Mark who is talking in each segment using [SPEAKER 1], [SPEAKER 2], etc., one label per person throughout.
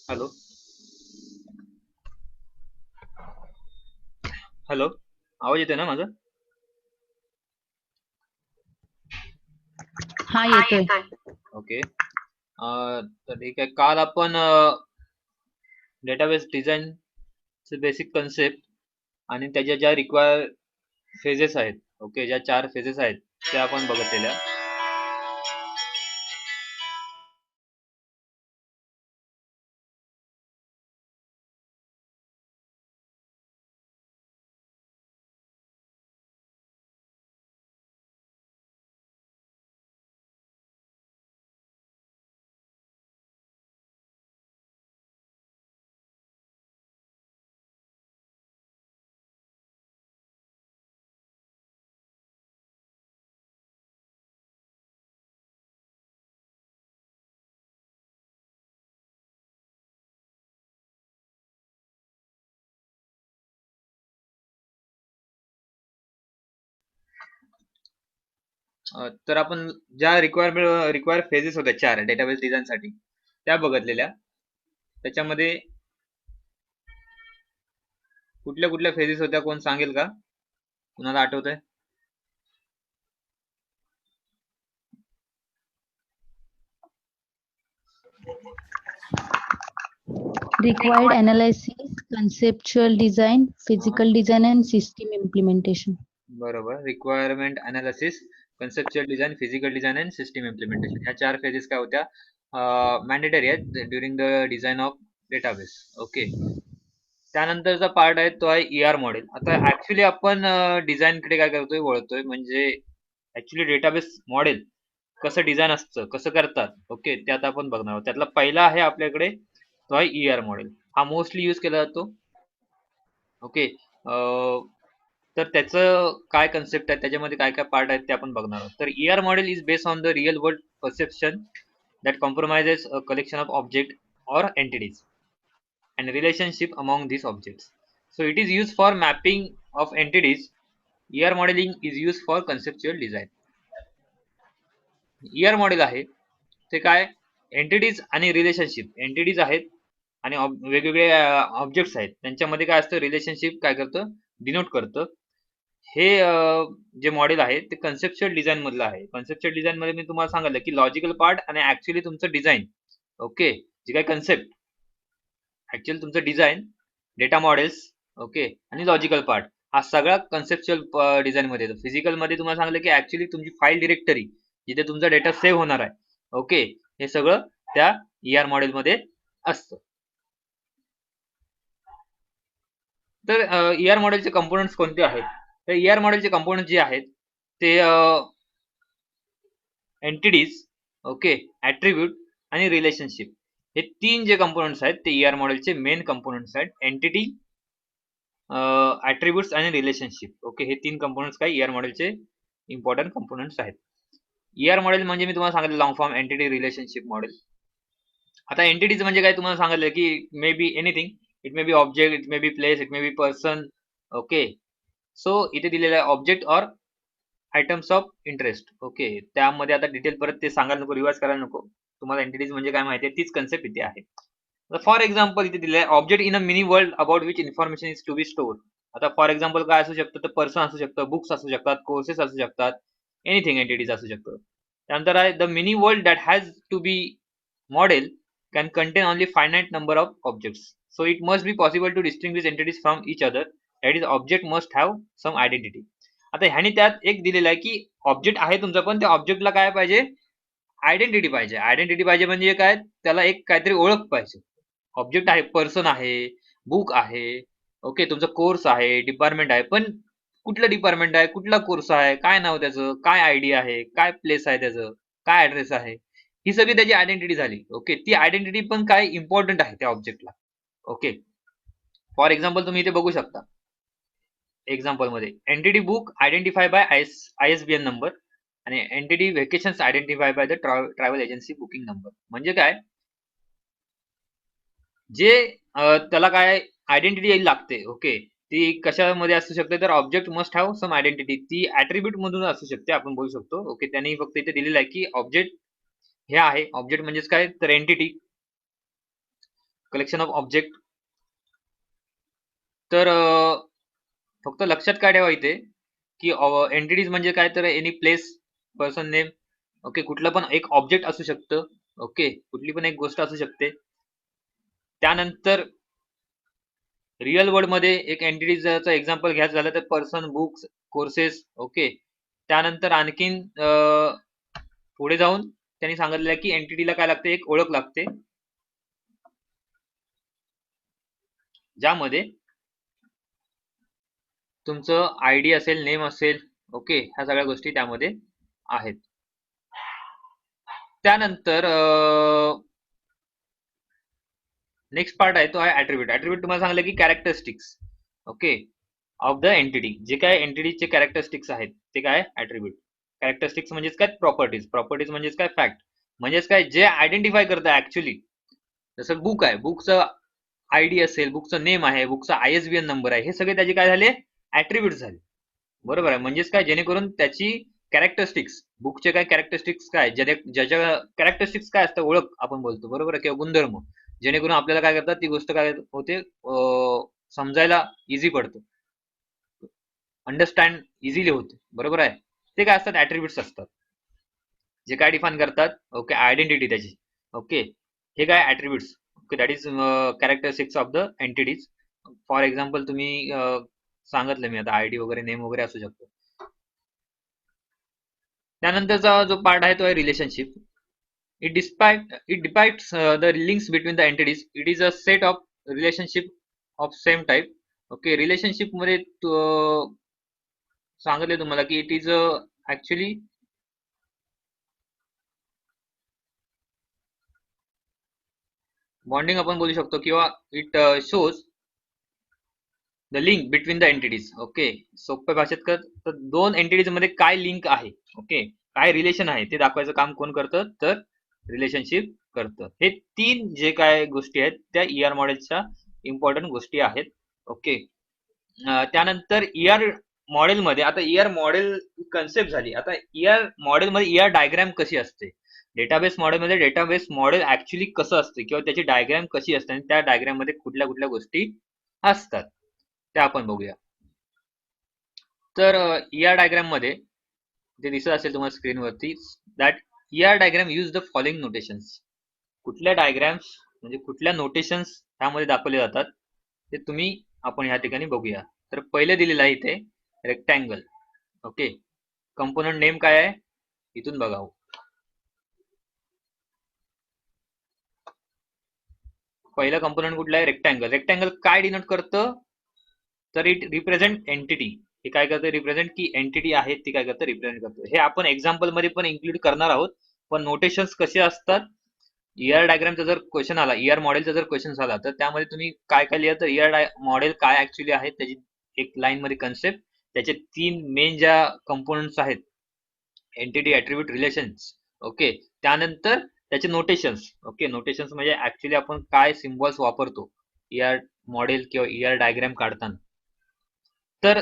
[SPEAKER 1] Hello hello, आवाज येतोय ना माझा?
[SPEAKER 2] हा येतोय.
[SPEAKER 1] ओके. तर ठीक आहे. काल आपण डेटाबेस डिझाइन बेसिक कन्सेप्ट आणि त्याच्या ज्या रिक्वायर फेजेस आहेत, ओके, ज्या 4 फेजेस आहेत त्या आपण बघितलेल्या. तर आपण ज्या रिक्वायर फेजेस होत्या 4 डेटाबेस डिझाइनसाठी त्या बघितलेल्या. त्याच्यामध्ये कुठल्या कुठल्या फेजेस होत्या कोण सांगेल का? कुणाला आठवतंय?
[SPEAKER 2] Required analysis, conceptual design, physical design and system implementation.
[SPEAKER 1] बरोबर. Requirement analysis, conceptual design, physical design and system implementation ह्या 4 फेजेस काय होत्या? मॅन्डेटरी आहेत during the design of database. Okay. त्यानंतरचा पार्ट आहे तो आहे ER मॉडेल. आता ऍक्च्युली आपण डिझाइनकडे काय करतोय वळतोय, म्हणजे ऍक्च्युली डेटाबेस मॉडेल कसं डिझाइन असतं, कसं करतात, ओके, ते आता आपण बघणार आहोत. त्यातला पहिला आहे आपल्याकडे तो आहे ER मॉडेल. हा मोस्टली यूज केला जातो. ओके. तर त्याचं काय कन्सेप्ट आहे, त्याच्यामध्ये काय काय पार्ट आहेत ते आपण बघणार आहोत. तर ER model is based on the real world perception that compromises a collection of objects or entities and relationship among these objects. So it is used for mapping of entities. ER modeling is used for conceptual design. ER model आहे ते काय, entities आणि relationship, entities आहेत आणि वेगवेगळे objects आहेत, त्यांच्यामध्ये काय असतं, रिलेशनशिप काय करतं, डिनोट करतं. हे जे मॉडेल आहे ते कन्सेप्च्युअल डिझाइन मधलं आहे. कन्सेप्च्युअल डिझाइन मध्ये मी तुम्हाला सांगितलं की लॉजिकल पार्ट आणि ऍक्च्युअली तुमचं डिझाइन, ओके, जे काय कन्सेप्ट, ऍक्च्युअली तुमचं डिझाइन, डेटा मॉडेल्स, ओके, आणि लॉजिकल पार्ट हा सगळा कन्सेप्च्युअल डिझाइन मध्ये येतो. फिजिकल मध्ये तुम्हाला सांगितलं की ऍक्च्युअली तुमची फाईल डिरेक्टरी जिथे तुमचा डेटा सेव्ह होणार आहे, ओके, हे सगळं त्या ER मॉडेल मध्ये असतं. तर ER मॉडेलचे कंपोनंट्स कोणते आहेत? तर ER मॉडेलचे कंपोनंट जे आहेत ते एंटिटीज, ओके, ऍट्रिब्यूट आणि रिलेशनशिप, हे 3 जे कंपोनंट्स आहेत ते ER मॉडेलचे मेन कंपोनंट्स आहेत. एंटिटी, ऍट्रिब्यूट्स आणि रिलेशनशिप, ओके, हे 3 कंपोनंट्स काय ER मॉडेलचे इम्पॉर्टंट कंपोनंट्स आहेत. ER मॉडेल म्हणजे मी तुम्हाला सांगितलं long form entity relationship model. आता एंटिटीज म्हणजे काय तुम्हाला सांगितलं की may be anything, it may B object, it may B place, it may B person, okay. So इथे दिलेलं आहे object or items of interest, okay. त्यामध्ये आता डिटेल परत ते सांगायला नको, रिवाइज करायला नको, तुम्हाला एंटिटीज म्हणजे काय माहिती आहे, तीच कन्सेप्ट इथे आहे. फॉर एक्झाम्पल इथे दिले आहे object in a mini world about which information is to be store. आता फॉर एक्झाम्पल काय असू शकतं, तर पर्सन असू शकतं, बुक्स असू शकतात, कोर्सेस असू शकतात, एनिथिंग एंटिटीज असू शकतं. त्यानंतर आहे the mini world that has to be model can contain only finite number of objects. So it must be possible to distinguish entities from each other. That is, object must have some identity. आता ह्याने त्यात एक दिलेलं आहे की object आहे तुमचा, पण त्या ऑब्जेक्टला काय पाहिजे, आयडेंटिटी पाहिजे. आयडेंटिटी पाहिजे म्हणजे काय, त्याला एक काहीतरी ओळख पाहिजे. ऑब्जेक्ट आहे, पर्सन आहे, बुक आहे, ओके, तुमचा कोर्स आहे, डिपार्टमेंट आहे, पण कुठलं डिपार्टमेंट आहे, कुठला कोर्स आहे, काय नाव त्याचं, काय आयडी आहे, काय प्लेस आहे त्याचं, काय ऍड्रेस आहे, ही सगळी त्याची आयडेंटिटी झाली. ओके, ती आयडेंटिटी पण काय इम्पॉर्टंट आहे त्या ऑब्जेक्टला. ओके, फॉर एक्झाम्पल तुम्ही इथे बघू शकता एक्झाम्पल मध्ये entity book identify by ISBN number आणि entity vacations identify by the travel agency booking number. म्हणजे काय, जे त्याला काय आयडेंटिटी लागते, ओके, ती कशामध्ये असू शकते, तर object must have some identity, ती ऍट्रिब्यूट मधून असू शकते, आपण बोलू शकतो. ओके, त्यांनी फक्त इथे दिलेलं आहे की ऑब्जेक्ट हे आहे. ऑब्जेक्ट म्हणजेच काय, तर एंटिटी कलेक्शन ऑफ ऑब्जेक्ट. तर फक्त लक्षात काय ठेवा इथे की एंटिटीज म्हणजे काय, तर any place, person name, okay, कुठलं पण एक ऑब्जेक्ट असू शकतं, ओके, कुठली पण एक गोष्ट असू शकते. त्यानंतर रिअल वर्ल्ड मध्ये एक एंटिटीजचं एक्झाम्पल घ्यायचं झालं तर पर्सन, बुक्स, कोर्सेस, ओके. त्यानंतर आणखीन पुढे जाऊन त्यांनी सांगितलं की एंटिटीला काय लागते, एक ओळख लागते, ज्यामध्ये तुमचं आयडी असेल, नेम असेल, ओके, ह्या सगळ्या गोष्टी त्यामध्ये आहेत. त्यानंतर नेक्स्ट पार्ट आहे तो आहे ऍट्रिब्यूट. ऍट्रिब्यूट तुम्हाला सांगितलं की characteristics, okay, of the entity. जे काय एंटिटीचे कॅरेक्टरिस्टिक्स आहेत ते काय ऍट्रिब्यूट. कॅरेक्टरिस्टिक्स म्हणजेच काय, प्रॉपर्टीज. प्रॉपर्टीज म्हणजेच काय, फॅक्ट. म्हणजेच काय, जे आयडेंटिफाय करतं ऍक्च्युली. जसं बुक आहे, बुकचं आयडी असेल, बुकचं नेम आहे, बुकचा ISBN नंबर आहे, हे सगळे त्याचे काय झाले, ऍट्रिब्यूट झाले. बरोबर आहे. म्हणजेच काय, जेणेकरून त्याची कॅरेक्टरिस्टिक्स, बुकचे काय कॅरेक्टरिस्टिक्स काय, ज्याच्या कॅरेक्टरिस्टिक्स काय असतं, ओळख आपण बोलतो, बरोबर आहे, किंवा गुणधर्म, जेणेकरून आपल्याला काय करतात, ती गोष्ट काय होते, समजायला इझी पडतं, अंडरस्टँड इझिली होते, बरोबर आहे. ते काय असतात, ऍट्रिब्यूट्स असतात, जे काय डिफाईन करतात, ओके, आयडेंटिटी त्याची, ओके. हे काय attributes, okay, that is characteristics of the entities. For example तुम्ही सांगितलं मी आता, आयडी वगैरे, नेम वगैरे असू शकतो. त्यानंतरचा जो पार्ट आहे तो आहे relationship. It depicts the links between the entities. It is a set of relationship of same type. Okay, relationship मध्ये सांगितले तुम्हाला की इट इज ऍक्च्युली बॉन्डिंग आपण बोलू शकतो, किंवा it shows the link between the entities. Okay, सोप्या भाषेत तर दोन एंटिटीज मध्ये काय लिंक आहे, ओके, काय रिलेशन आहे ते दाखवायचं काम कोण करतं, तर रिलेशनशिप करतं. हे तीन जे काय गोष्टी आहेत त्या ER मॉडेलच्या इम्पॉर्टंट गोष्टी आहेत, ओके. त्यानंतर ER मॉडेल मध्ये, आता ER मॉडेल कन्सेप्ट झाली, आता ER मॉडेल मध्ये ER डायग्राम कशी असते, डेटाबेस मॉडेल मध्ये डेटाबेस मॉडेल ऍक्च्युली कसं असते, किंवा त्याची डायग्राम कशी असते, आणि त्या डायग्राम मध्ये कुठल्या कुठल्या गोष्टी असतात त्या आपण बघूया. तर ER डायग्राम मध्ये जे दिसत असेल तुम्हाला स्क्रीनवरती, that ER diagram use the following notations. कुठल्या डायग्राम्स म्हणजे कुठल्या नोटेशन्स त्यामध्ये दाखवले जातात ते तुम्ही आपण या ठिकाणी बघूया. तर पहिले दिलेलं आहे इथे रेक्टँगल, ओके. कंपोनंट नेम काय आहे, इथून बघावं. पहिला कंपोनंट कुठला आहे, रेक्टँगल. रेक्टँगल काय डिनोट करतं, तर इट रिप्रेझेंट एंटिटी. हे काय करतं, रिप्रेझेंट की एंटिटी आहे ती काय करतं, रिप्रेझेंट करतं. हे आपण एक्झाम्पल मध्ये पण इन्क्लूड करणार आहोत. पण नोटेशन्स कसे असतात, ER डायग्रामचा जर क्वेश्चन आला, ER मॉडेलचा जर क्वेश्चन आला, तर त्यामध्ये तुम्ही काय काय लिहा, तर ER मॉडेल काय ऍक्च्युली आहे, त्याची एक लाईन मध्ये कन्सेप्ट, त्याचे तीन मेन ज्या कंपोनंट्स आहेत, एंटिटी, ऍट्रिब्यूट, रिलेशन्स, ओके. त्यानंतर त्याचे नोटेशन्स, ओके. नोटेशन्स म्हणजे ऍक्च्युली आपण काय सिम्बॉल्स वापरतो ER मॉडेल किंवा ER डायग्राम काढताना. तर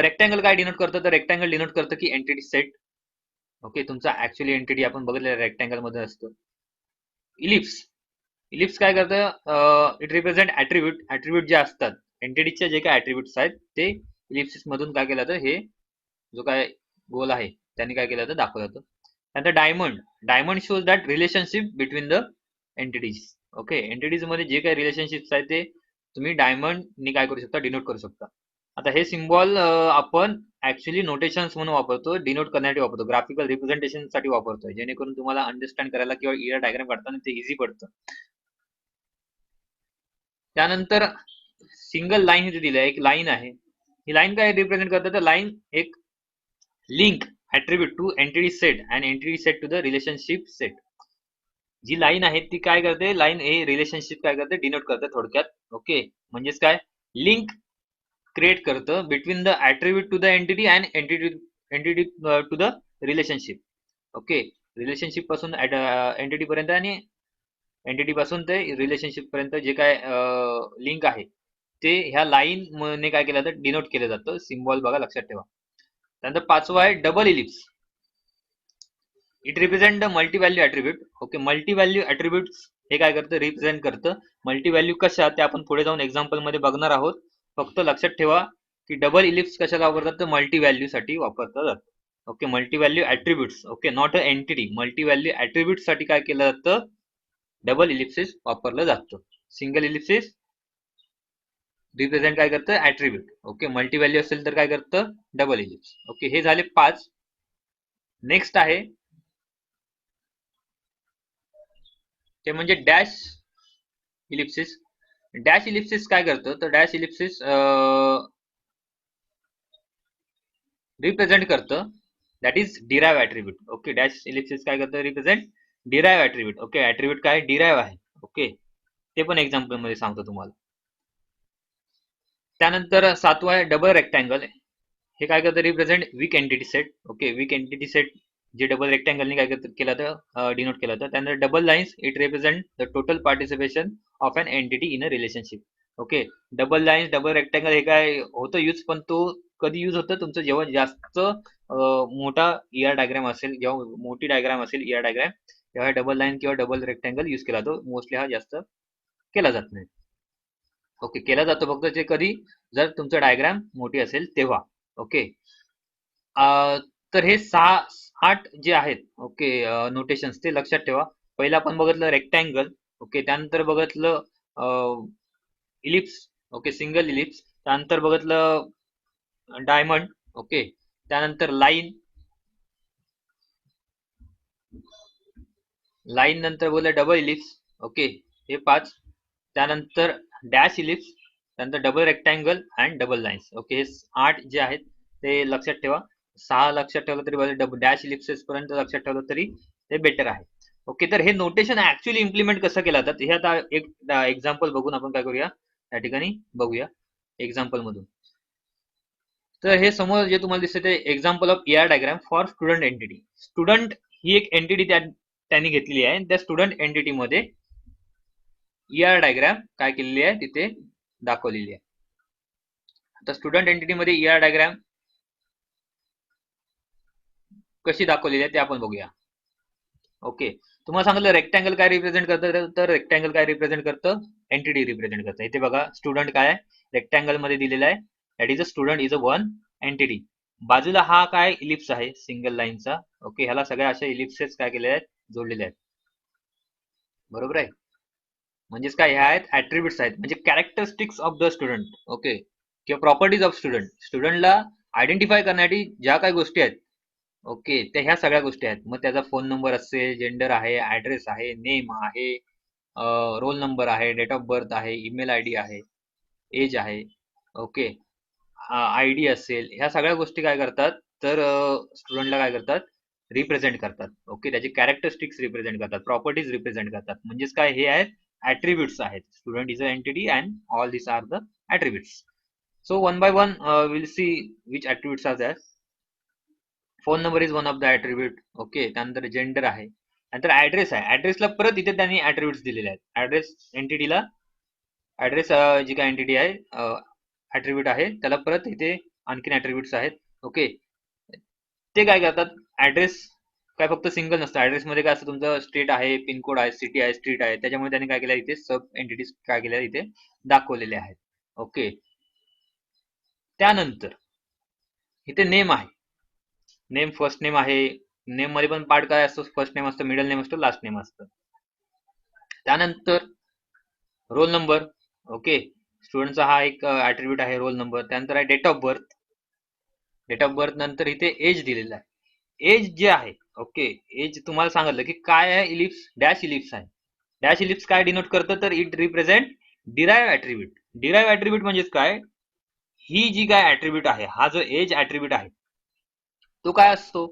[SPEAKER 1] रेक्टँगल काय डिनोट करतं, तर रेक्टँगल डिनोट करतं की एंटिटी सेट, ओके. तुमचा ऍक्च्युअली एंटिटी आपण बघितलेलं रेक्टँगल मध्ये असतं. इलिप्स, इलिप्स काय करतं, इट रिप्रेझेंट ऍट्रिब्यूट. ऍट्रिब्यूट जे असतात एंटिटीचे, जे काय ऍट्रिब्यूट्स आहेत ते इलिप्सिस मधून काय केलं जातं, हे जो काय गोल आहे त्यांनी काय केलं जातं, दाखवलं जातं. त्यानंतर diamond, diamond shows that relationship between the entities, okay. Entities मध्ये जे काही रिलेशनशिप्स आहेत ते तुम्ही डायमंडनी काय करू शकता, डिनोट करू शकता. आता हे सिम्बॉल आपण ऍक्च्युली नोटेशन्स म्हणून वापरतो, डिनोट करण्यासाठी वापरतो, ग्राफिकल रिप्रेझेंटेशन साठी वापरतोय, जेणेकरून तुम्हाला अंडरस्टँड करायला किंवा ER डायग्राम काढताना ते इझी पडतं. त्यानंतर सिंगल लाईन इथे दिलं, एक लाईन आहे. ही लाईन काय रिप्रेझेंट करते, तर लाईन एक link attribute to entity set and entity set to the relationship set. जी लाईन आहे ती काय करते, लाईन हे रिलेशनशिप काय करते, डिनोट करते थोडक्यात, ओके. म्हणजेच काय, लिंक क्रिएट करतं between the attribute to the entity and entity to the relationship, okay. Relationship पासून एंटिटी पर्यंत आणि एंटिटी पासून ते रिलेशनशिप पर्यंत जे काय लिंक आहे ते ह्या लाईन ने काय केलं जातं, डिनोट केलं जातं. सिम्बॉल बघा, लक्षात ठेवा. त्यानंतर पाचवा आहे double ellipse. It represent the multi value attribute. Okay, multi value attribute हे काय करतं, रिप्रेझेंट करतं. मल्टी व्हॅल्यू कशा ते आपण पुढे जाऊन एक्झाम्पल मध्ये बघणार आहोत. फक्त लक्षात ठेवा की डबल इलिप्स कशाला वापरतात, तर मल्टी व्हॅल्यू साठी वापरलं जातं. Okay, multi value attributes, okay, not a entity. Multi value attribute साठी काय केलं जातं, डबल इलिप्सिस वापरलं जातं. सिंगल इलिप्सिस रिप्रेझेंट काय करतं, ऍट्रिब्यूट. ओके, मल्टी व्हॅल्यू असेल तर काय करतं, डबल इलिप्स. ओके, हे झाले 5. नेक्स्ट आहे ते म्हणजे डॅश इलिप्सिस. डॅश इलिप्सिस काय करतं, तर डॅश इलिप्सिस रिप्रेझेंट करतं that is derive attribute. Okay, dash ellipsis काय करतं, represent derive attribute. Okay, attribute काय डिराइव्ह आहे. ओके, ते पण एक्झाम्पल मध्ये सांगतो तुम्हाला. त्यानंतर 7वा आहे डबल रेक्टँगल. हे काय करतं, represent weak entity set. Okay, weak entity set जे डबल रेक्टँगलने काय केलं तर डिनोट केलं होतं. त्यानंतर double lines, it represent the total participation of an entity in a relationship. Okay, double lines, double rectangle हे काय होतं यूज, पण तो कधी यूज होतं, तुमचं जेव्हा जास्त मोठा ईआर डायग्राम असेल, जेव्हा मोठी डायग्राम असेल ईआर डायग्राम, तेव्हा डबल लाईन किंवा डबल रेक्टँगल यूज केला जातो. मोस्टली हा जास्त केला जात नाही. ओके, केला जातो फक्त ते कधी, जर तुमचं डायग्राम मोठी असेल तेव्हा. ओके, तर हे 8 जे आहेत, ओके, नोटेशन्स ते लक्षात ठेवा. पहिलं आपण बघितलं रेक्टँगल. ओके, त्यानंतर बघितलं इलिप्स. Okay, single ellipse. त्यानंतर बघितलं डायमंड. ओके, त्यानंतर लाईन, लाईन नंतर बोललं डबल इलिप्स. ओके, हे 5. त्यानंतर डॅश इलिप्स, त्यानंतर double rectangle and double lines. Okay, हे 8 जे आहेत ते लक्षात ठेवा. 6 लक्षात ठेवलं तरी बरं, डॅश इलिप्सेस पर्यंत लक्षात ठेवलं तरी ते बेटर आहे. ओके, तर हे नोटेशन ऍक्च्युअली इम्प्लिमेंट कसं केलं जातं हे आता एक एक्झाम्पल बघून आपण काय करूया, त्या ठिकाणी बघूया एक्झाम्पल मधून. तर हे समोर जे तुम्हाला दिसते ते example of ER diagram for student entity. Student ही एक एंटिटी त्यांनी घेतलेली आहे. त्या स्टुडंट एंटिटी मध्ये ईआर डायग्राम काय केलेली आहे, तिथे दाखवलेली आहे. आता स्टुडंट एंटिटी मध्ये ईआर डायग्राम कशी दाखवलेली आहे ते आपण बघूया. ओके, तुम्हाला सांगितलं रेक्टँगल काय रिप्रेझेंट करतं, तर रेक्टँगल काय रिप्रेझेंट करतं, एंटिटी रिप्रेझेंट करतं. इथे बघा स्टुडंट काय रेक्टँगल मध्ये दिलेला आहे, that is a student is a one entity. बाजूला हा काय इलिप्स आहे सिंगल लाईनचा. ओके, ह्याला सगळ्या अशा इलिप्सेस काय केले आहेत, जोडलेले आहेत. बरोबर आहे, म्हणजेच काय, ह्या आहेत ऍट्रिब्यूट्स आहेत, म्हणजे characteristics of the student. Okay, किंवा प्रॉपर्टीज ऑफ स्टुडंट. स्टुडंटला आयडेंटिफाय करण्यासाठी ज्या काही गोष्टी आहेत, ओके, त्या ह्या सगळ्या गोष्टी आहेत. मग त्याचा फोन नंबर असेल, जेंडर आहे, ऍड्रेस आहे, नेम आहे, रोल नंबर आहे, डेट ऑफ बर्थ आहे, ईमेल आयडी आहे, एज आहे. ओके, आय डी असेल, ह्या सगळ्या गोष्टी काय करतात, तर स्टुडंटला काय करतात, रिप्रेझेंट करतात. ओके, त्याची कॅरेक्टरिस्टिक्स रिप्रेझेंट करतात, प्रॉपर्टीज रिप्रेझेंट करतात. म्हणजेच काय, हे आहेत ऍट्रिब्यूट्स आहेत. Student is a entity and all this are the attributes. So one by one will see which attributes are there. Phone number is one of the attribute. Okay, त्यानंतर gender आहे, नंतर address आहे. ऍड्रेसला परत इथे त्यांनी ऍट्रिब्यूट्स दिलेले आहेत. ऍड्रेस एंटिटीला, ऍड्रेस जी काय एंटिटी आहे, ऍट्रिब्यूट आहे, त्याला परत इथे आणखीन ऍट्रिब्यूट्स आहेत. ओके, ते काय करतात, ऍड्रेस काय फक्त सिंगल नसतं. ऍड्रेस मध्ये काय असतं, तुमचं स्टेट आहे, पिनकोड आहे, सिटी आहे, स्ट्रीट आहे. त्याच्यामुळे त्यांनी काय केलं, इथे सब एंटिटीज काय केल्या, इथे दाखवलेले आहेत. ओके, त्यानंतर इथे नेम आहे. नेम फर्स्ट नेम आहे. नेम मध्ये पण पार्ट काय असतो, फर्स्ट नेम असतं, मिडल नेम असतं, लास्ट नेम असतं. त्यानंतर रोल नंबर. ओके, स्टुडंटचा हा एक ऍट्रिब्यूट आहे, रोल नंबर. त्यानंतर आहे date of birth. Date of birth नंतर इथे एज दिलेला आहे. एज जे आहे, ओके, एज तुम्हाला सांगितलं की काय आहे, इलिप्स, डॅश इलिप्स आहे. डॅश इलिप्स काय डिनोट करतं, तर it represent derive attribute. Derive attribute म्हणजेच काय, ही जी काय ऍट्रिब्यूट आहे, हा जो एज ऍट्रिब्यूट आहे, तो काय असतो,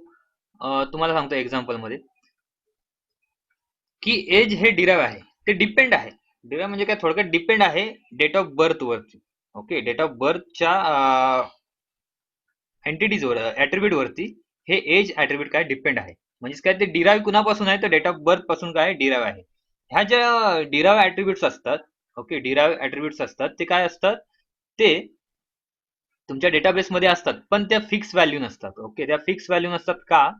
[SPEAKER 1] तुम्हाला सांगतो एक्झाम्पल मध्ये, की एज हे डिराइव्ह आहे, ते डिपेंड आहे. डिराइव्ह म्हणजे काय, थोडक्यात डिपेंड आहे डेट ऑफ बर्थ वरती. ओके, डेट ऑफ बर्थच्या एंटिटीज वर, ऍट्रिब्यूट वरती हे एज ऍट्रिब्यूट काय डिपेंड आहे. म्हणजे काय, ते डिराइव्ह कुणापासून आहे, तर डेट ऑफ बर्थ पासून काय डिराइव्ह आहे. ह्या ज्या डिराइव्ह ऍट्रिब्यूट्स असतात, ओके, डिराइव्ह ऍट्रिब्यूट्स असतात, ते काय असतात, ते तुमच्या डेटाबेस मध्ये असतात, पण त्या फिक्स व्हॅल्यू नसतात. ओके, त्या फिक्स व्हॅल्यू नसतात का,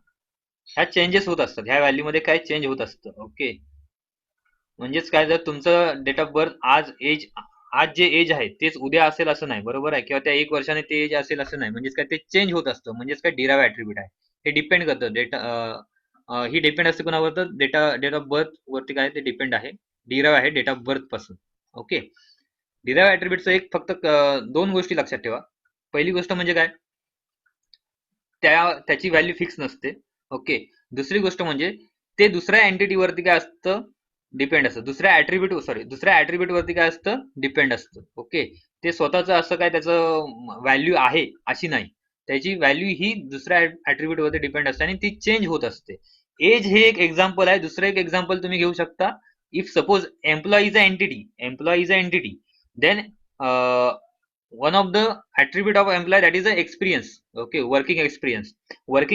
[SPEAKER 1] ह्या चेंजेस होत असतात, ह्या व्हॅल्यू मध्ये काय चेंज होत असतं. ओके, म्हणजेच काय, जर तुमचं डेट ऑफ बर्थ आज जे एज आहे तेच उद्या असेल असं नाही, बरोबर आहे, किंवा त्या 1 वर्षाने ते एज असेल असं नाही. म्हणजेच काय, ते चेंज होत असतं. म्हणजेच काय, डिराइव्ह ऍट्रिब्यूट आहे. हे डिपेंड करतं ही डिपेंड असते कोणावर, तर डेट ऑफ बर्थ वरती काय ते डिपेंड आहे. डिराइव्ह आहे डेट ऑफ बर्थ पासून. ओके, डिराइव्ह ऍट्रिब्यूटचं एक फक्त 2 गोष्टी लक्षात ठेवा. पहिली गोष्ट म्हणजे काय, त्याची व्हॅल्यू फिक्स नसते. ओके, दुसरी गोष्ट म्हणजे ते दुसऱ्या एंटिटी वरती काय असतं, डिपेंड असतं. दुसऱ्या ऍट्रिब्यूट वरती काय असतं, डिपेंड असतं. ओके, ते स्वतःच असं काय त्याचं व्हॅल्यू आहे अशी नाही, त्याची व्हॅल्यू ही दुसऱ्या ऍट्रिब्यूट वरती डिपेंड असते आणि ती चेंज होत असते. एज हे एक एक्झाम्पल आहे. दुसरं एक एक्झाम्पल तुम्ही घेऊ शकता. If suppose employee is a entity, then one of the attribute of employee, that is a experience. Okay, working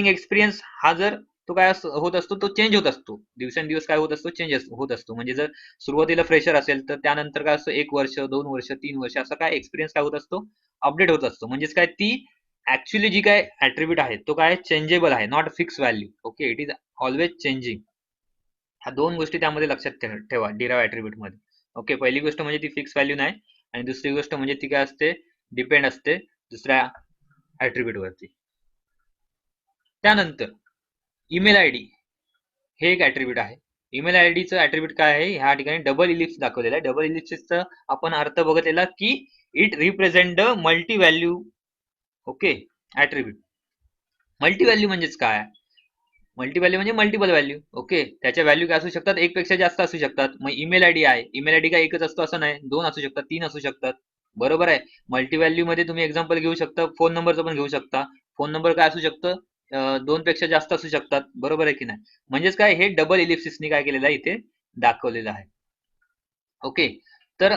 [SPEAKER 1] experience हा जर तो काय होत असतो, तो चेंज होत असतो दिवसेंदिवस. काय होत असतो, चेंजेस होत असतो. म्हणजे जर सुरुवातीला फ्रेशर असेल तर त्यानंतर काय असतं, 1 वर्ष, 2 वर्ष, 3 वर्ष असं काय एक्सपिरियन्स काय होत असतो, अपडेट होत असतो. म्हणजेच काय, ती ऍक्च्युली जी काय ऍट्रिब्यूट आहे तो काय चेंजेबल आहे, not fix value. Okay, it is always changing. ह्या 2 गोष्टी त्यामध्ये लक्षात ठेवा डिराइव्ह ऍट्रिब्यूट मध्ये. ओके, पहिली गोष्ट म्हणजे ती फिक्स व्हॅल्यू नाही, आणि दुसरी गोष्ट म्हणजे ती काय असते, डिपेंड असते दुसऱ्या ऍट्रिब्यूट वरती. त्यानंतर ईमेल आय डी हे एक ऍट्रिब्यूट आहे. ईमेल आय डीचं ऍट्रिब्यूट काय आहे, ह्या ठिकाणी डबल इलिप्स दाखवलेला आहे. डबल इलिप्सचा आपण अर्थ बघितलेला की it represent the multi value. Okay, attribute. Multi value म्हणजेच काय, मल्टी व्हॅल्यू म्हणजे मल्टिपल व्हॅल्यू. ओके, त्याच्या व्हॅल्यू काय असू शकतात, एक पेक्षा जास्त असू शकतात. मग ईमेल आयडी आहे, ईमेल आयडी काय एकच असतो असं नाही, 2 असू शकतात, 3 असू शकतात, बरोबर आहे. मल्टी व्हॅल्यू मध्ये तुम्ही एक्झाम्पल घेऊ शकता, फोन नंबरचं पण घेऊ शकता. फोन नंबर काय असू शकतं, 2 पेक्षा जास्त असू शकतात, बरोबर आहे की नाही. म्हणजेच काय, हे डबल इलिप्सिसनी काय केलेलं आहे, इथे दाखवलेलं आहे. ओके, तर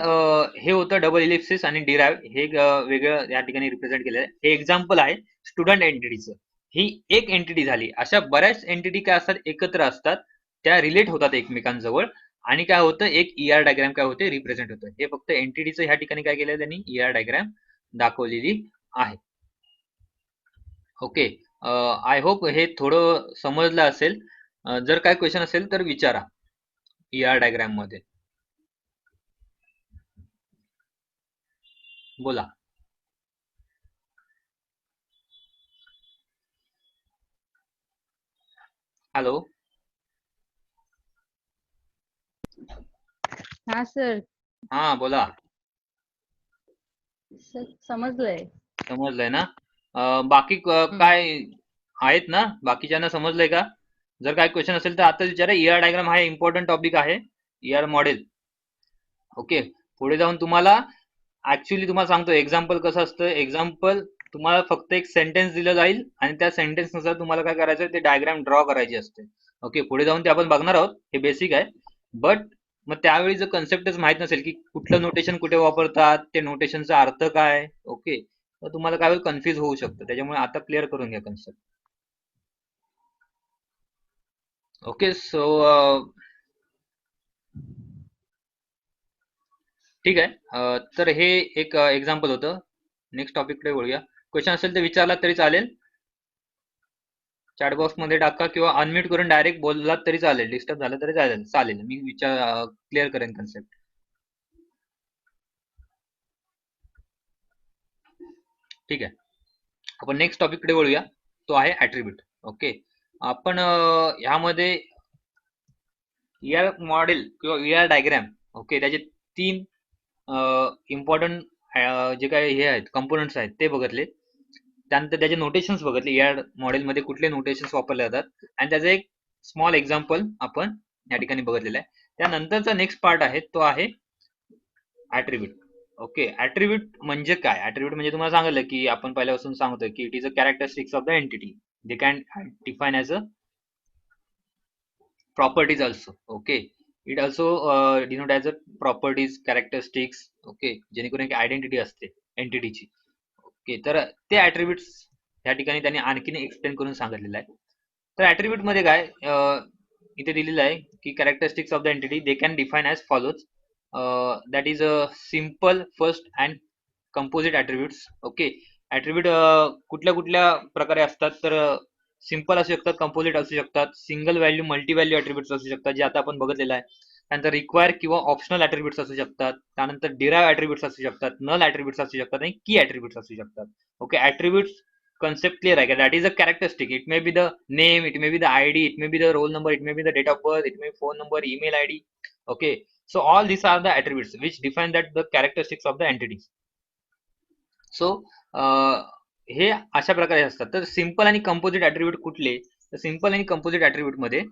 [SPEAKER 1] हे होतं डबल इलिप्सिस आणि डिराइव्ह, हे वेगळं या ठिकाणी रिप्रेझेंट केलेलं आहे. हे एक्झाम्पल आहे स्टुडंट एंटिटीचं. ही एक एंटिटी झाली. अशा बऱ्याच एंटिटी काय असतात, एकत्र असतात, त्या रिलेट होतात एकमेकांजवळ, आणि काय होतं, एक ईआर डायग्राम काय होते, रिप्रेझेंट होतं. हे फक्त एंटिटीचं ह्या ठिकाणी काय केलं त्यांनी, ईआर डायग्राम दाखवलेली आहे. ओके, आय होप हे थोडं समजलं असेल. जर काय क्वेश्चन असेल तर विचारा ईआर डायग्राम मध्ये, बोला. हॅलो,
[SPEAKER 2] हा सर.
[SPEAKER 1] हा बोला.
[SPEAKER 2] सर समजलंय.
[SPEAKER 1] समजलंय ना. बाकी काय आहेत ना, बाकीच्यांना समजलंय का? जर काय क्वेश्चन असेल तर आता विचारा. ईआर डायग्राम हा इम्पॉर्टंट टॉपिक आहे, ईआर मॉडेल. ओके, पुढे जाऊन तुम्हाला ऍक्च्युली तुम्हाला सांगतो एक्झाम्पल कसं असतं. एक्झाम्पल तुम्हाला फक्त एक सेंटेन्स दिलं जाईल आणि त्या सेंटेन्स नुसार तुम्हाला काय करायचं, ते डायग्राम ड्रॉ करायची असते. ओके, पुढे जाऊन ते आपण बघणार आहोत, हे बेसिक आहे. बट मग त्यावेळी जर कन्सेप्टच माहित नसेल की कुठलं नोटेशन कुठे वापरतात, ते नोटेशनचा अर्थ काय, ओके, तर तुम्हाला काय कन्फ्युज होऊ शकतं. त्याच्यामुळे आता क्लिअर करून घ्या कन्सेप्ट. ओके, सो ठीक आहे. तर हे एक एक्झाम्पल होतं. नेक्स्ट टॉपिककडे वळूया. क्वेश्चन असेल तर विचारलात तरी चालेल, चॅट बॉक्स मध्ये टाका, किंवा अनम्यूट करून डायरेक्ट बोललात तरी चालेल, डिस्टर्ब झालं तरी चालेल. मी क्लिअर करेन कन्सेप्ट. ठीक आहे, आपण नेक्स्ट टॉपिककडे वळूया. तो आहे ऍट्रिब्यूट. ओके, आपण ह्यामध्ये ईआर मॉडेल किंवा ईआर डायग्राम, ओके, त्याचे 3 इम्पॉर्टंट जे काही हे आहेत, कंपोनंट्स आहेत, ते बघितले. त्यानंतर त्याचे नोटेशन्स बघितले, ईआर मॉडेलमध्ये कुठले नोटेशन्स वापरले जातात, आणि त्याचं एक स्मॉल एक्झाम्पल आपण या ठिकाणी बघितलेलं आहे. त्यानंतरचा नेक्स्ट पार्ट आहे तो आहे ऍट्रिब्यूट. ओके, ऍट्रिब्यूट म्हणजे काय, ऍट्रिब्यूट म्हणजे तुम्हाला सांगितलं की आपण पहिल्यापासून सांगतोय की it is a characteristics of the entity, they can define as a properties also. Okay, it also denote as a properties, characteristics. Okay, जेणेकरून एक आयडेंटिटी असते एंटिटीची. ओके, तर ते ऍट्रिब्यूट्स या ठिकाणी त्यांनी आणखीन एक्सप्लेन करून सांगितलेलं आहे. तर ऍट्रिब्यूट मध्ये काय इथे दिलेलं आहे की characteristics of the entity they can define as follows. That is a simple, first and composite attributes. Okay, attribute कुठल्या कुठल्या प्रकारे असतात, तर सिंपल असू शकतात, कंपोजिट असू शकतात, सिंगल व्हॅल्यू मल्टी व्हॅल्यू ऍट्रिब्यूट्स असू शकतात, जे आता आपण बघितलेलं आहे. त्यानंतर रिक्वायर किंवा ऑप्शनल ऍट्रिब्यूट्स असू शकतात, त्यानंतर डिराइव्ह ऍट्रिब्यूट्स असू शकतात, नल ऍट्रिब्यूट्स असू शकतात आणि की ऍट्रिब्यूट्स असू शकतात. ओके, ऍट्रिब्यूट्स कन्सेप्ट क्लिअर आहे का? That is a characteristic. It may be the name, it may be the ID, it may be the roll number, it may be the date of birth, it may be phone number, email ID. Okay, so all these are the attributes which define that the characteristics of the entity. So हे अशा प्रकारे असतात. तर simple आणि composite attribute कुठले? तर simple आणि composite attribute मध्ये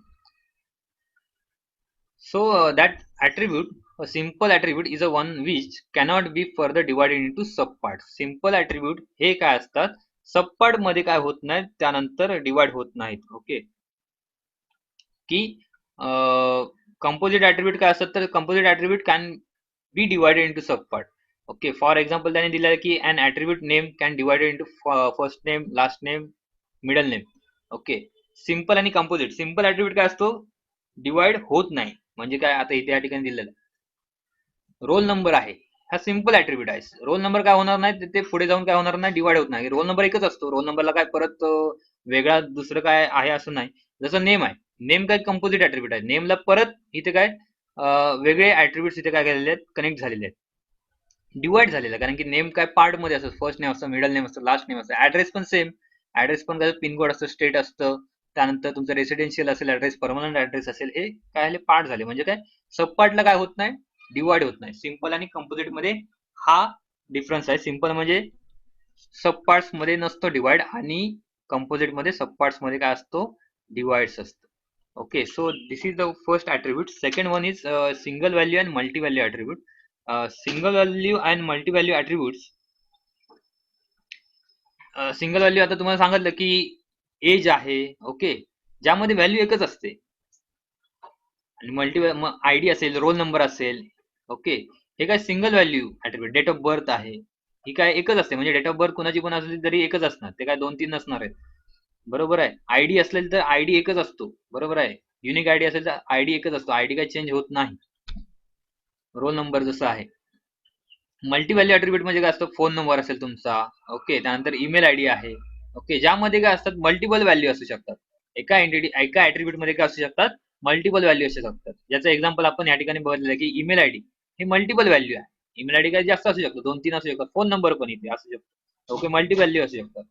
[SPEAKER 1] that attribute, a simple attribute is a one which cannot be further divided into subparts. Simple attribute हे काय असतात, सबपार्ट मध्ये काय होत नाहीत, त्यानंतर डिवाइड होत नाहीत. ओके, की कंपोजिट ऍट्रिब्यूट काय असतात, तर composite attribute can be divided into subpart. Okay, for example त्याने दिलं आहे की an attribute name can divided into first name, last name, middle name. Okay, simple आणि कंपोजिट. सिंपल ऍट्रिब्यूट काय असतो, डिवाइड होत नाही. म्हणजे काय, आता इथे या ठिकाणी दिलेलं रोल नंबर आहे, हा सिंपल ऍट्रिब्यूट आहे. रोल नंबर काय होणार नाही, ते पुढे जाऊन काय होणार नाही, डिवाइड होत नाही. रोल नंबर एकच असतो. रोल नंबरला काय परत वेगळा दुसरं काय आहे असं नाही. जसं नेम आहे, नेम काय कंपोजिट ऍट्रिब्यूट आहे. नेमला परत इथे काय वेगळे ऍट्रिब्यूट्स इथे काय केलेले आहेत, कनेक्ट झालेले आहेत, डिवाइड झालेलं आहे. कारण की नेम काय पार्ट मध्ये असतं, फर्स्ट नेम असतं, मिडल नेम असतं, लास्ट नेम असतं. ऍड्रेस पण सेम, ऍड्रेस पण काय पिनकोड असतं, स्टेट असतं, त्यानंतर तुमचं रेसिडेन्शियल असेल ऍड्रेस, परमनंट ऍड्रेस असेल, हे काय पार्ट झाले. म्हणजे काय सबपार्टला काय होत नाही, डिवाइड होत नाही. सिंपल आणि कंपोजिट मध्ये हा डिफरन्स आहे. सिंपल म्हणजे सबपार्ट्स मध्ये नसतो डिवाइड, आणि कंपोजिट मध्ये सबपार्ट्स मध्ये काय असतो, डिवाइड्स असतो. Okay, so this is the first attribute. Second one is single value and multi value attribute. Single value and multi value attributes. Single value आता तुम्हाला सांगितलं की एज आहे. ओके, ज्यामध्ये व्हॅल्यू एकच असते. आणि मल्टी आयडी असेल, रोल नंबर असेल. ओके, हे काय single value attribute. Date of birth आहे, ही काय एकच असते. म्हणजे डेट ऑफ बर्थ कोणाची पण असली तरी एकच असणार, ते काय 2-3 नसणार आहेत. बरोबर आहे. आयडी असेल तर आयडी एकच असतो. बरोबर आहे. युनिक आयडी असेल तर आयडी एकच असतो, आयडी काय चेंज होत नाही. रोल नंबर जसं आहे. मल्टी व्हॅल्यू ऍट्रिब्यूट म्हणजे काय असतं, फोन नंबर असेल तुमचा. ओके, त्यानंतर ईमेल आयडी आहे. ओके, ज्यामध्ये काय असतात, मल्टिपल व्हॅल्यू असू शकतात. एका ऍट्रिब्यूट मध्ये काय असू शकतात, मल्टिपल व्हॅल्यू असू शकतात. ज्याचं एक्झाम्पल आपण या ठिकाणी बघितलं आहे की ईमेल आयडी हे मल्टिपल व्हॅल्यू आहे. ईमेल आयडी काय जास्त असू शकतो, 2-3 असू शकतात. फोन नंबर पण इथे असू शकतो. ओके, मल्टी व्हॅल्यू असू शकतात.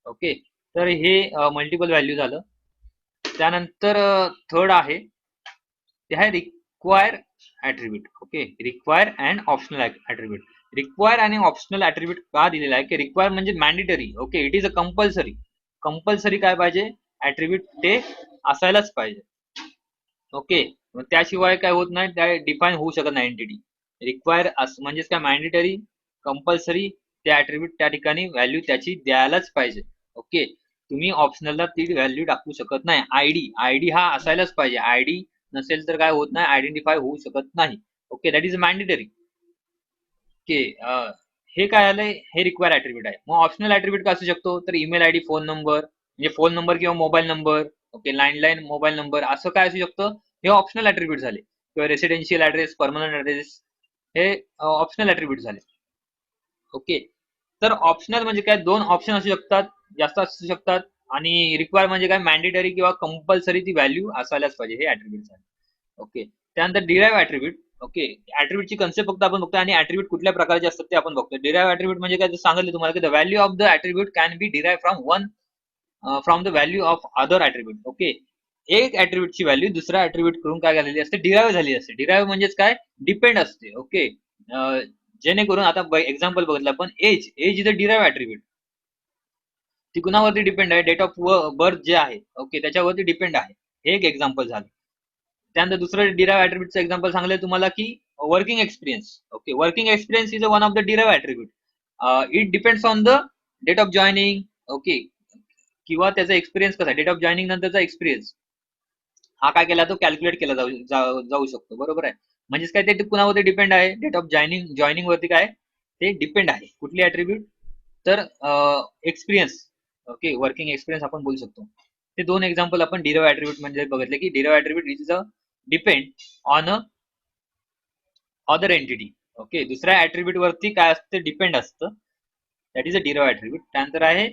[SPEAKER 1] ओके, तर हे मल्टिपल व्हॅल्यू झालं. त्यानंतर थर्ड आहे, ते आहे require attribute. Okay, require and optional attribute. Require आणि ऑप्शनल ऍट्रिब्यूट का दिलेला आहे, की रिक्वायर म्हणजे mandatory. Okay, it is a compulsory. Compulsory काय पाहिजे, ऍट्रिब्यूट ते असायलाच पाहिजे. ओके, त्याशिवाय काय होत नाही, त्या डिफाईन होऊ शकत नाही एंटिटी. रिक्वायर म्हणजेच काय, मॅन्डेटरी, कंपल्सरी, त्या ऍट्रिब्यूट त्या ठिकाणी व्हॅल्यू त्याची द्यायलाच पाहिजे. ओके, तुम्ही ऑप्शनलला ती व्हॅल्यू टाकू शकत नाही. आयडी हा असायलाच पाहिजे. आयडी नसेल तर काय होत नाही, आयडेंटिफाय होऊ शकत नाही. Okay, that is mandatory. Okay, हे काय आलंय, हे रिक्वायर ऍट्रिब्यूट आहे. मग ऑप्शनल ऍट्रिब्यूट काय असू शकतो, तर ईमेल आयडी, फोन नंबर, म्हणजे फोन नंबर किंवा mobile number. Okay, landline mobile number, असं काय असू शकतं, हे ऑप्शनल ऍट्रिब्यूट झाले. किंवा रेसिडेन्शियल ऍड्रेस, परमनंट ऍड्रेस, हे ऑप्शनल ऍट्रिब्यूट झाले. ओके, तर ऑप्शनल म्हणजे काय, 2 ऑप्शन असू शकतात, जास्त असू शकतात. आणि रिक्वायर म्हणजे काय, मॅन्डेटरी किंवा कंपल्सरी ती व्हॅल्यू असायलाच पाहिजे, हे ऍट्रिब्यूट झाले. ओके, त्यानंतर डिराइव्ह ऍट्रिब्यूट. ओके, ऍट्रिब्यूटची कन्सेप्ट फक्त आपण बघतो, आणि ऍट्रिब्यूट कुठल्या प्रकारचे असतात ते आपण बघतो. डिराइव्ह ऍट्रिब्यूट म्हणजे काय, सांगितलं तुम्हाला की the value of the attribute can B derive from the value of other attribute. Okay, एक ऍट्रिब्यूटची व्हॅल्यू दुसऱ्या ऍट्रिब्यूट करून काय झालेली असते, डिराइव्ह झाली असते. डिराइव्ह म्हणजेच काय, डिपेंड असते. ओके, जेणेकरून आता एक्झाम्पल बघितलं आपण, age is a derive attribute. ती कुणावरती डिपेंड आहे, डेट ऑफ बर्थ जे आहे. ओके, त्याच्यावरती डिपेंड आहे. हे एक एक्झाम्पल झालं. त्यानंतर दुसरं डिराइव्ह ऍट्रिब्यूटचं एक्झाम्पल सांगले तुम्हाला की working experience. Okay, working experience is one of the derive attribute. It depends on the date of joining. Okay, किंवा त्याचा एक्सपिरियन्स कसा, डेट ऑफ जॉईनिंग नंतरचा एक्सपिरियन्स हा काय केला, तो कॅल्क्युलेट केला जाऊ शकतो. बरोबर आहे. म्हणजेच काय, ते कुणावरती डिपेंड आहे, डेट ऑफ जॉईनिंग वरती काय ते डिपेंड आहे. कुठली ऍट्रिब्यूट, तर एक्सपिरियन्स. ओके, वर्किंग एक्सपिरियन्स आपण बोलू शकतो. ते 2 एक्झाम्पल आपण डिराइव्ह ऍट्रिब्यूट म्हणजे बघितले, की derive attribute is a depend on a other entity. Okay, दुसऱ्या ऍट्रिब्यूट वरती काय असते, डिपेंड असतं. That is a derive attribute. त्यानंतर आहे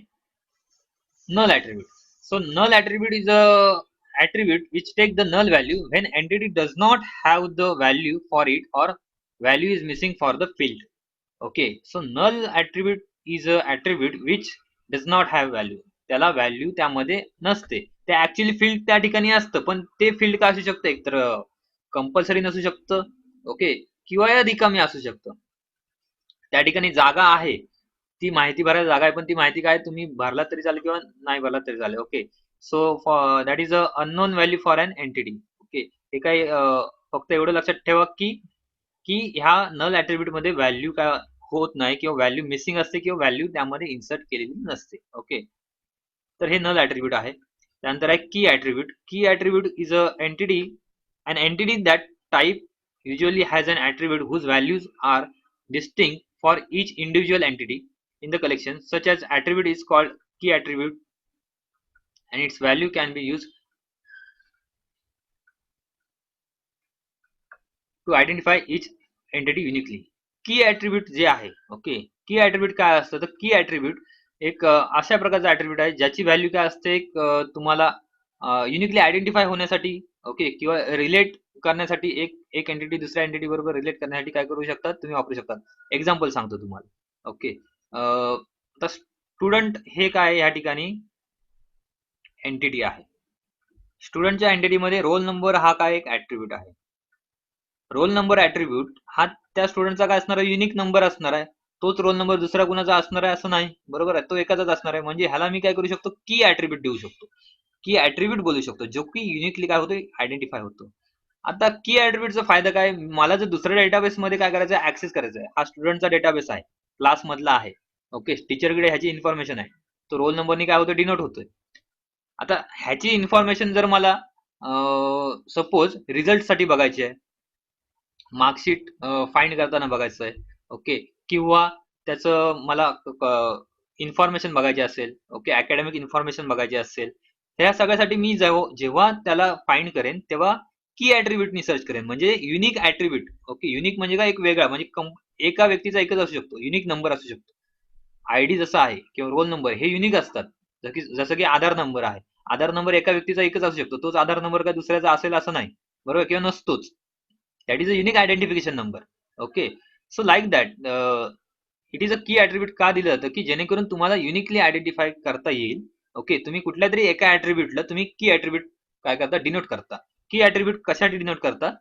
[SPEAKER 1] null attribute. So null attribute is a attribute which take the null value when entity does not have the value for it or value is missing for the field. Okay, so null attribute is a attribute which does not have value. त्याला value त्यामध्ये नसते. ते actually field त्या ठिकाणी असतं, पण ते field काय असू शकतं, एकतर कंपल्सरी नसू शकतं, ओके, किंवा रिकामी असू शकतं. त्या ठिकाणी जागा आहे, ती माहिती भरायला जागा आहे, पण ती माहिती काय तुम्ही भरला तरी चालेल किंवा नाही भरला तरी चालेल. Okay, so for that is a unknown value for an entity. Okay, हे काय फक्त एवढं लक्षात ठेवा की की ह्या नल ऍट्रिब्यूट मध्ये व्हॅल्यू काय होत नाही किंवा व्हॅल्यू मिसिंग असते किंवा व्हॅल्यू त्यामध्ये इन्सर्ट केलेली नसते. ओके, तर हे नल ऍट्रिब्यूट आहे. त्यानंतर आहे की ऍट्रिब्यूट. की attribute is a entity, an entity that type usually has an attribute whose values are distinct for each individual entity in the collection. Such as attribute is called key attribute and its value can be used to identify each entity uniquely. की attribute जे आहे, okay, की attribute काय असतं, तर की attribute एक अशा प्रकारचा ऍट्रिब्यूट आहे ज्याची व्हॅल्यू काय असते, एक तुम्हाला युनिकली आयडेंटिफाय होण्यासाठी, ओके, किंवा रिलेट करण्यासाठी, एक एंटिटी दुसऱ्या एंटिटी बरोबर रिलेट करण्यासाठी काय करू शकतात, तुम्ही वापरू शकता. एक्झाम्पल सांगतो तुम्हाला. ओके, तर स्टुडंट हे काय या ठिकाणी एंटिटी आहे. स्टुडंटच्या एंटिटीमध्ये रोल नंबर हा काय एक ऍट्रिब्यूट आहे. रोल नंबर ऍट्रिब्यूट हा त्या स्टुडंटचा काय असणार आहे, युनिक नंबर असणार आहे. तोच रोल नंबर दुसरा कुणाचा असणार आहे असं नाही, बरोबर आहे, तो एकाचाच असणार आहे. म्हणजे ह्याला मी काय करू शकतो, की ऍट्रिब्यूट देऊ शकतो, की ऍट्रिब्यूट बोलू शकतो, जो की युनिकली काय होतो, आयडेंटिफाय होतो. आता की ऍट्रिब्यूटचा फायदा काय, मला जर दुसऱ्या डेटाबेस मध्ये काय करायचं आहे, ऍक्सेस करायचा आहे. हा स्टुडंटचा डेटाबेस आहे, क्लास मधला आहे, ओके, टीचरकडे ह्याची इन्फॉर्मेशन आहे, तो रोल नंबरनी काय होतं, डिनोट होतोय. आता ह्याची इन्फॉर्मेशन जर मला सपोज रिझल्ट साठी बघायची आहे, मार्कशीट फाइंड करताना बघायचं आहे, ओके, किंवा त्याचं मला इन्फॉर्मेशन बघायची असेल, ओके, अकॅडमिक इन्फॉर्मेशन बघायची असेल, ह्या सगळ्यासाठी मी जेव्हा त्याला फाइंड करेन तेव्हा की ऍट्रिब्यूटनी सर्च करेन, म्हणजे युनिक ऍट्रिब्यूट. ओके, युनिक म्हणजे काय, एक वेगळा, म्हणजे एका व्यक्तीचा एकच असू शकतो, युनिक नंबर असू शकतो. आयडी जसा आहे किंवा रोल नंबर हे युनिक असतात, जसं की आधार नंबर आहे. आधार नंबर एका व्यक्तीचा एकच असू शकतो, तोच आधार नंबर काय दुसऱ्याचा असेल असं नाही, बरोबर, किंवा नसतोच. that is a unique identification number. Okay, so like that it is a key attribute का दिलं जातं, की जेणेकरून तुम्हाला युनिकली आयडेंटिफाय करता येईल. ओके, तुम्ही कुठल्या तरी एका ऍट्रिब्यूटला तुम्ही की ऍट्रिब्यूट काय करता, डिनोट करता. की ऍट्रिब्यूट कशासाठी डिनोट करता,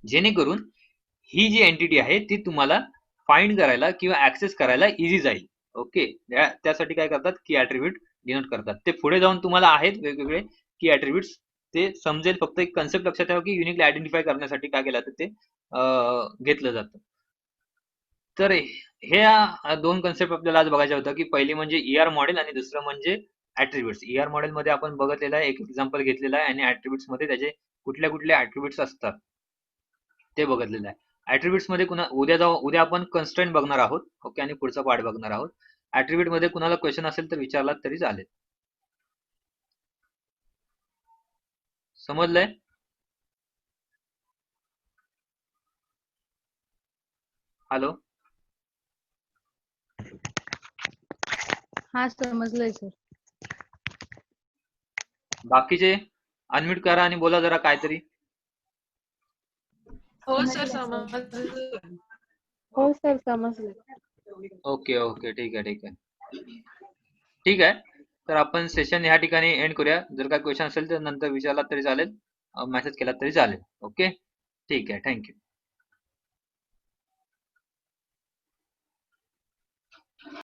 [SPEAKER 1] जेणेकरून ही जी एंटिटी आहे ती तुम्हाला फाइंड करायला किंवा ऍक्सेस करायला इझी जाईल. ओके, त्यासाठी काय करतात, की ऍट्रिब्यूट डिनोट करतात. ते पुढे जाऊन तुम्हाला आहेत वेगवेगळे की ऍट्रिब्यूट्स, ते समजेल. फक्त एक कन्सेप्ट लक्षात ठेवा की युनिकली आयडेंटिफाय करण्यासाठी काय केलं ते घेतलं जातं. तर हे दोन कन्सेप्ट आपल्याला आज बघायच्या होत्या, की पहिली म्हणजे ईआर मॉडेल आणि दुसरं म्हणजे ऍट्रिब्यूट्स. ईआर मॉडेल मध्ये आपण बघितलेलं आहे, एक एक्झाम्पल घेतलेला आहे, आणि ऍट्रिब्यूट्स मध्ये त्याचे कुठल्या कुठल्या ऍट्रिब्यूट्स असतात ते बघितलेलं आहे. ऍट्रिब्यूट्स मध्ये उद्या आपण कन्स्ट्रेंट बघणार आहोत, ओके, आणि पुढचा पार्ट बघणार आहोत. ऍट्रिब्यूट मध्ये कुणाला क्वेश्चन असेल तर विचारला तरी चालेल. समजलंय? हॅलो,
[SPEAKER 2] हा समजलंय सर.
[SPEAKER 1] बाकीचे अनम्यूट करा आणि बोला जरा काहीतरी.
[SPEAKER 3] हो सर समजलं.
[SPEAKER 2] हो सर समजलं.
[SPEAKER 1] ओके ओके, ठीक आहे ठीक आहे ठीक आहे. तर आपण सेशन ह्या ठिकाणी एंड करूया. जर काय क्वेश्चन असेल तर नंतर विचारला तरी चालेल, मेसेज केला तरी चालेल. ओके, ठीक आहे, थँक्यू.